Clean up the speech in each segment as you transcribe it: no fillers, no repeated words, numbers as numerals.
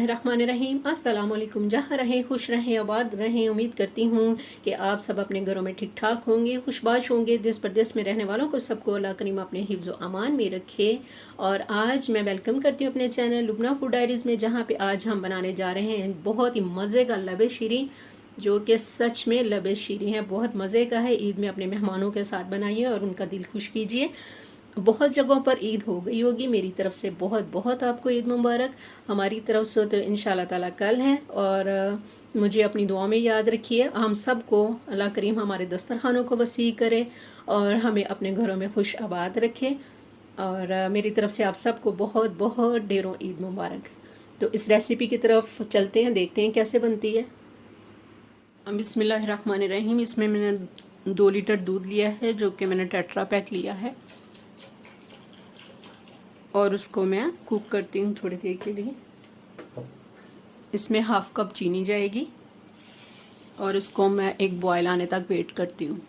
बिस्मिल्लाहिर्रहमानिर्रहीम। अस्सलाम वालेकुम। जहाँ रहें खुश रहें, आबाद रहें। उम्मीद करती हूँ कि आप सब अपने घरों में ठीक ठाक होंगे, खुशबाश होंगे। देश परदेश में रहने वालों को सबको अल्लाह करीम अपने हिफ्ज़ व अमान में रखे। और आज मैं वेलकम करती हूँ अपने चैनल लुबना फूड डायरीज़ में, जहाँ पे आज हम बनाने जा रहे हैं बहुत ही मज़े का लबे शीरी, जो कि सच में लबे शीरी है, बहुत मज़े का है। ईद में अपने मेहमानों के साथ बनाइए और उनका दिल खुश कीजिए। बहुत जगहों पर ईद हो गई होगी, मेरी तरफ से बहुत बहुत आपको ईद मुबारक। हमारी तरफ से तो इंशाल्लाह ताला कल है। और मुझे अपनी दुआ में याद रखिए। हम सबको अल्लाह करीम हमारे दस्तरखानों को वसी करे और हमें अपने घरों में खुश आबाद रखे। और मेरी तरफ से आप सबको बहुत बहुत ढेरों ईद मुबारक। तो इस रेसिपी की तरफ चलते हैं, देखते हैं कैसे बनती है। बिस्मिल्लाहिर्रहमानिर्रहीम। इसमें मैंने 2 लीटर दूध लिया है, जो कि मैंने टेट्रा पैक लिया है, और उसको मैं कुक करती हूँ थोड़ी देर के लिए। इसमें 1/2 कप चीनी जाएगी और इसको मैं एक बॉयल आने तक वेट करती हूँ।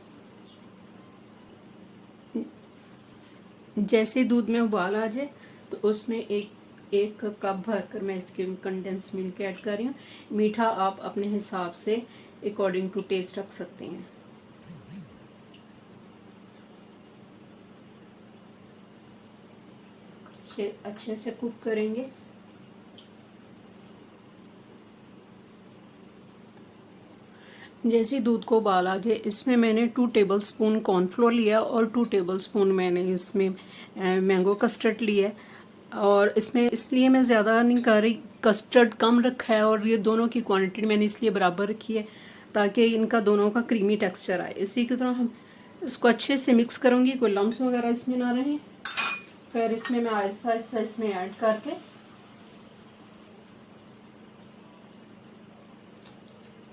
जैसे दूध में उबाल आ जाए तो उसमें एक कप भर कर मैं इसके कंडेंस मिल्क ऐड कर रही हूँ। मीठा आप अपने हिसाब से अकॉर्डिंग टू टेस्ट रख सकते हैं। अच्छे से कुक करेंगे। जैसे दूध को उबाल आ जाए, इसमें मैंने 2 टेबलस्पून कॉर्नफ्लोर लिया और 2 टेबलस्पून मैंने इसमें मैंगो कस्टर्ड लिया। और इसमें इसलिए मैं ज़्यादा नहीं कर रही, कस्टर्ड कम रखा है और ये दोनों की क्वांटिटी मैंने इसलिए बराबर रखी है ताकि इनका दोनों का क्रीमी टेक्सचर आए। इसी की तरह हम इसको अच्छे से मिक्स करूँगी, कोई लम्स वगैरह इसमें ना रहे। फिर इसमें मैं आहिस्ता आहिस्ता इसमें ऐड करके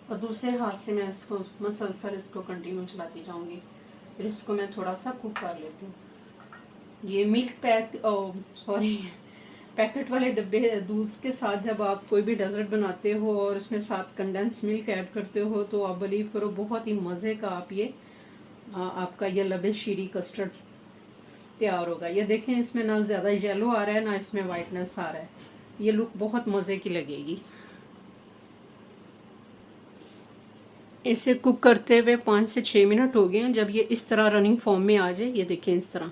और दूसरे हाथ से मैं इसको मसलसल इसको कंटिन्यू चलाती जाऊंगी। फिर इसको मैं थोड़ा सा कुक कर लेती हूँ। ये मिल्क पैकेट वाले डब्बे दूध के साथ जब आप कोई भी डेजर्ट बनाते हो और उसमें साथ कंडेंस मिल्क ऐड करते हो तो आप बिलीव करो बहुत ही मज़े का आपका ये लबे शीरी कस्टर्ड तैयार होगा। ये देखें, इसमें ना ज़्यादा येलो आ रहा है ना इसमें वाइटनेस आ रहा है। ये लुक बहुत मज़े की लगेगी। इसे कुक करते हुए 5 से 6 मिनट हो गए हैं। जब ये इस तरह रनिंग फॉर्म में आ जाए, ये देखें इस तरह,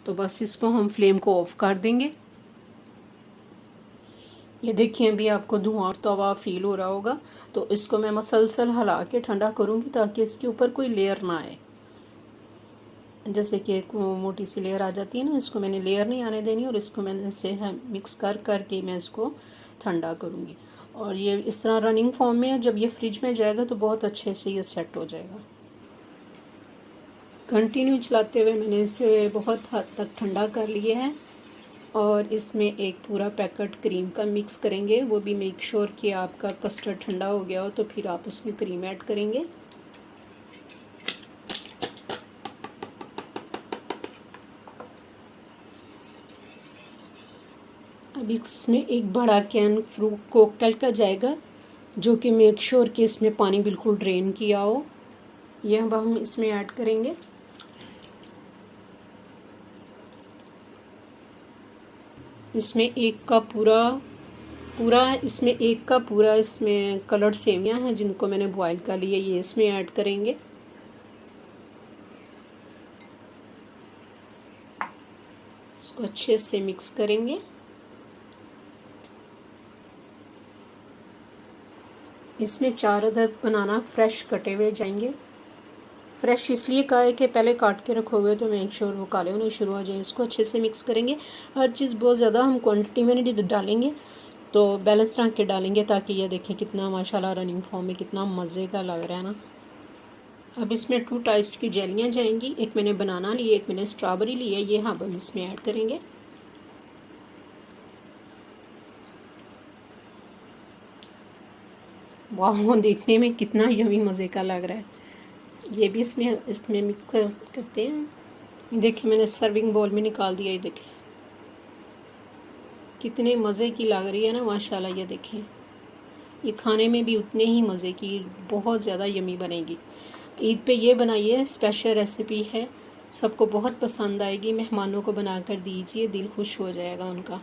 तो बस इसको हम फ्लेम को ऑफ कर देंगे। ये देखिए अभी आपको धुआं तवा फील हो रहा होगा। तो इसको मैं मसलसल हिला के ठंडा करूँगी ताकि इसके ऊपर कोई लेयर ना आए। जैसे कि एक मोटी सी लेयर आ जाती है ना, इसको मैंने लेयर नहीं आने देनी और इसको मैंने ऐसे मिक्स करके मैं इसको ठंडा करूँगी। और ये इस तरह रनिंग फॉर्म में है। जब ये फ्रिज में जाएगा तो बहुत अच्छे से ये सेट हो जाएगा। कंटिन्यू चलाते हुए मैंने इसे बहुत हद तक ठंडा कर लिया है। और इसमें एक पूरा पैकेट क्रीम का मिक्स करेंगे। वो भी मेक श्योर कि आपका कस्टर्ड ठंडा हो गया हो, तो फिर आप उसमें क्रीम ऐड करेंगे। अब इसमें एक बड़ा कैन फ्रूट कॉकटेल का जाएगा, जो कि मेक श्योर कि इसमें पानी बिल्कुल ड्रेन किया हो। यह अब हम इसमें ऐड करेंगे। इसमें 1 कप इसमें 1 कप पूरा इसमें कलर्ड सेवियां हैं जिनको मैंने बॉईल कर लिया, ये इसमें ऐड करेंगे। इसको अच्छे से मिक्स करेंगे। इसमें 4 अदद बनाना फ्रेश कटे हुए जाएंगे। फ्रेश इसलिए कहा है कि पहले काट के रखोगे तो मेक श्योर वो काले होने शुरू हो जाए। इसको अच्छे से मिक्स करेंगे। हर चीज़ बहुत ज़्यादा हम क्वांटिटी में नहीं डालेंगे, तो बैलेंस रख के डालेंगे ताकि ये देखें कितना माशाल्लाह रनिंग फॉर्म में कितना मज़े का लग रहा है ना। अब इसमें 2 टाइप्स की जेलियाँ जाएंगी। एक मैंने बनाना ली है, एक मैंने स्ट्रॉबेरी ली है। ये हम इसमें ऐड करेंगे। वाह, देखने में कितना यमी मज़े का लग रहा है। ये भी इसमें मिक्स करते हैं। देखिए मैंने सर्विंग बाउल में निकाल दिया। ये देखें कितने मज़े की लग रही है ना माशाल्लाह। ये देखें, ये खाने में भी उतने ही मज़े की, बहुत ज़्यादा यमी बनेगी। ईद पे ये बनाइए, स्पेशल रेसिपी है, सबको बहुत पसंद आएगी। मेहमानों को बनाकर दीजिए, दिल खुश हो जाएगा उनका।